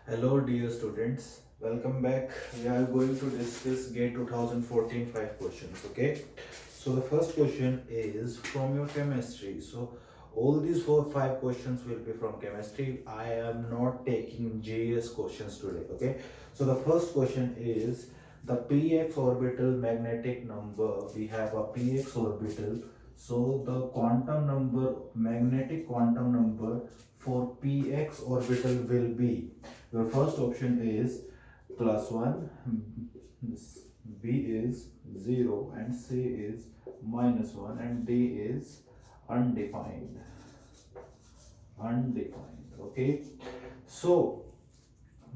Hello dear students, welcome back. We are going to discuss GATE 2014 5 questions, okay? So the first question is from your chemistry. So all these 5 questions will be from chemistry. I am not taking GS questions today, okay? So the first question is the px orbital magnetic number. We have a px orbital. So the quantum number, magnetic quantum number for px orbital will be, your first option is +1, B is 0, and C is -1, and D is undefined. Undefined. Okay. So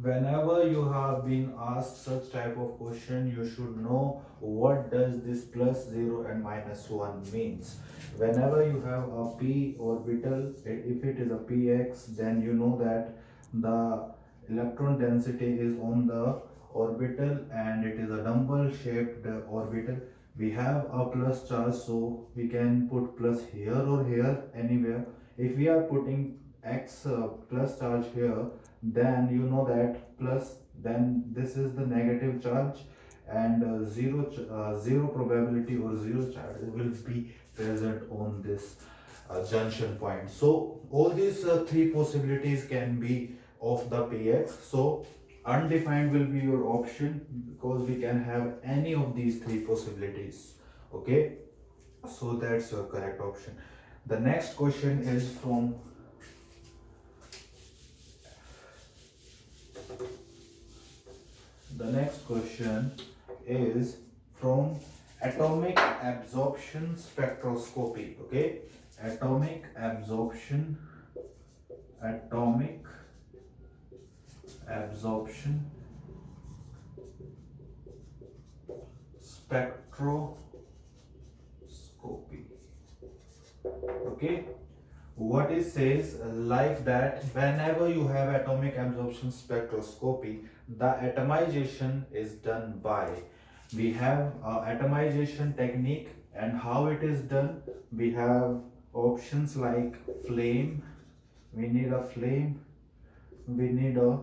whenever you have been asked such type of question, you should know what does this +0 and -1 means. Whenever you have a p orbital, if it is a px, then you know that the electron density is on the orbital and it is a dumbbell shaped orbital. We have a plus charge, so we can put plus here or here, anywhere. If we are putting x plus charge here, then you know that plus, then this is the negative charge, and zero probability or zero charge will be present on this junction point. So all these three possibilities can be of the px. So undefined will be your option because we can have any of these three possibilities. Okay, so that's your correct option. The next question is from, the next question is from atomic absorption spectroscopy. Okay, atomic absorption, atomic absorption spectroscopy. Okay, what it says like that whenever you have atomic absorption spectroscopy, the atomization is done by, we have atomization technique, and how it is done. We have options like flame, we need a flame, we need a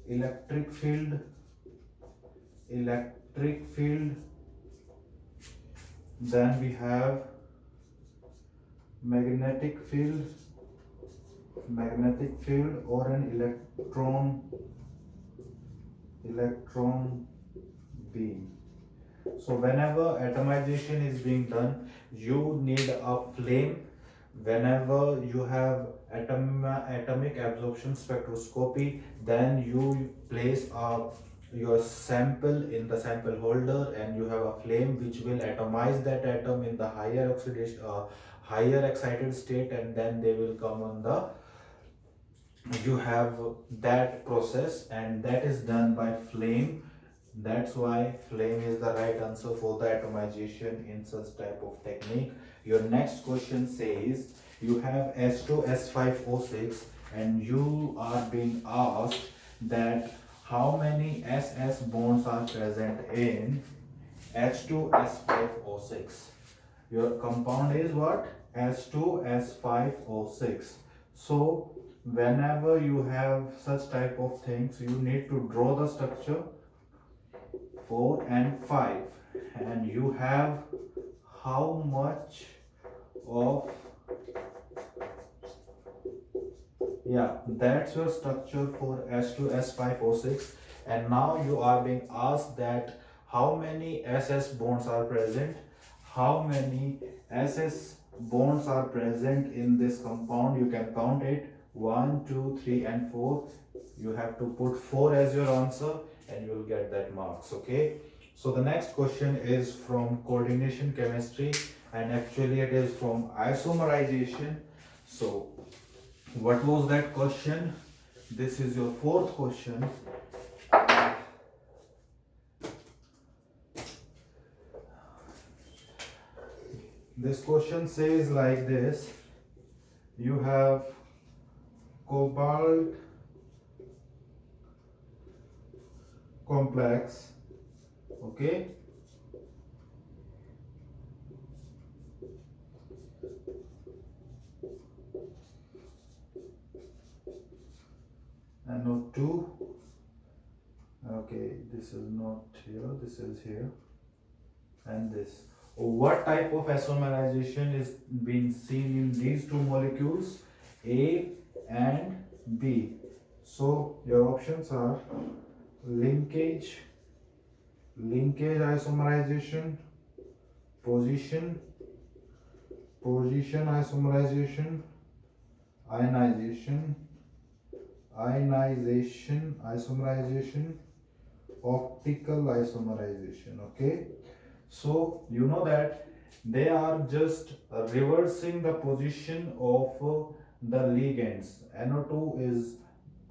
electric field, electric field, then we have magnetic field, magnetic field, or an electron beam. So whenever atomization is being done, you need a flame. Whenever you have atomic absorption spectroscopy, then you place your sample in the sample holder, and you have a flame which will atomize that atom in the higher oxidation, higher excited state, and then they will come on the, you have that process, and that is done by flame. That's why flame is the right answer for the atomization in such type of technique. Your next question says you have S2S5O6, and you are being asked that how many SS bonds are present in H2S5O6. Your compound is what? H2S5O6. So whenever you have such type of things, you need to draw the structure 4 and 5, and you have how much of, yeah, that's your structure for H2S5O6. And now you are being asked that how many SS bonds are present, how many SS bonds are present in this compound. You can count it 1, 2, 3, and 4. You have to put 4 as your answer, and you will get that marks. Okay, so the next question is from coordination chemistry, and actually it is from isomerization. So what was that question? This is your fourth question. This question says like this: you have cobalt complex, okay, NO2. Okay, this is not here, this is here, and this. What type of isomerization is being seen in these two molecules, A and B? So your options are linkage, linkage isomerization, position, position isomerization, ionization, ionization isomerization, optical isomerization. Okay, so you know that they are just reversing the position of the ligands. NO2 is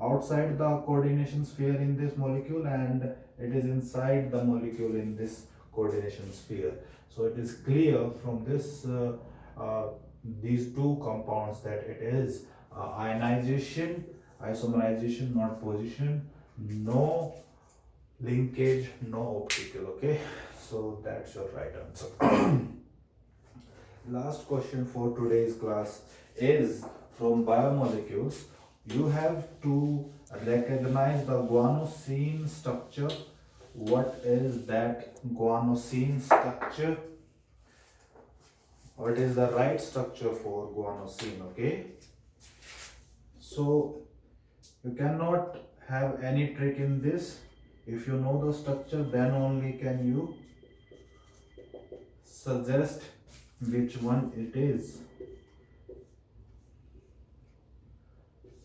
outside the coordination sphere in this molecule, and it is inside the molecule in this coordination sphere. So it is clear from this uh, these two compounds that it is ionization isomerization, not position. No linkage, no optical. Okay, so that's your right answer. Last question for today's class is from biomolecules. You have to recognize the guanosine structure. What is that guanosine structure? What is the right structure for guanosine? Okay, so you cannot have any trick in this. If you know the structure, then only can you suggest which one it is.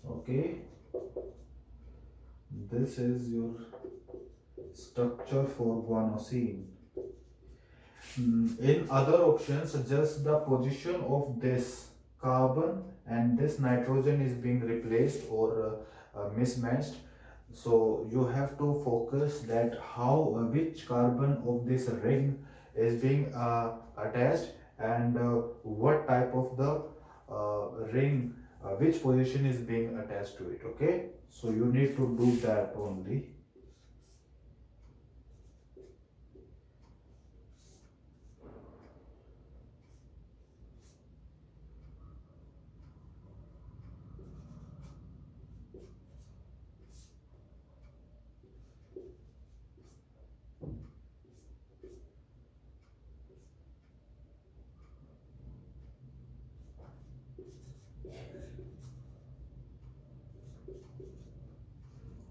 Okay, this is your structure for guanosine. In other options, just the position of this carbon and this nitrogen is being replaced or mismatched. So you have to focus that how which carbon of this ring is being attached, and what type of the ring, which position is being attached to it. Okay, so you need to do that only.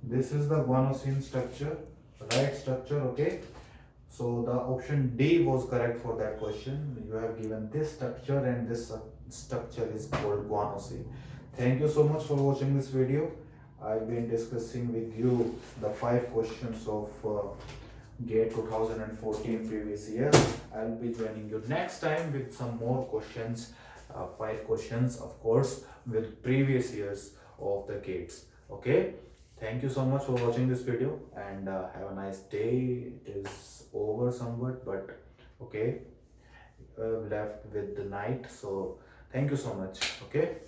This is the guanosine structure, right structure. Okay, so the option D was correct for that question. You have given this structure, and this structure is called guanosine. Thank you so much for watching this video. I've been discussing with you the 5 questions of GATE 2014 previous year. I'll be joining you next time with some more questions, 5 questions, of course, with previous years of the GATEs. Okay. Thank you so much for watching this video, and have a nice day. It is over somewhat, but okay, left with the night. So thank you so much. Okay.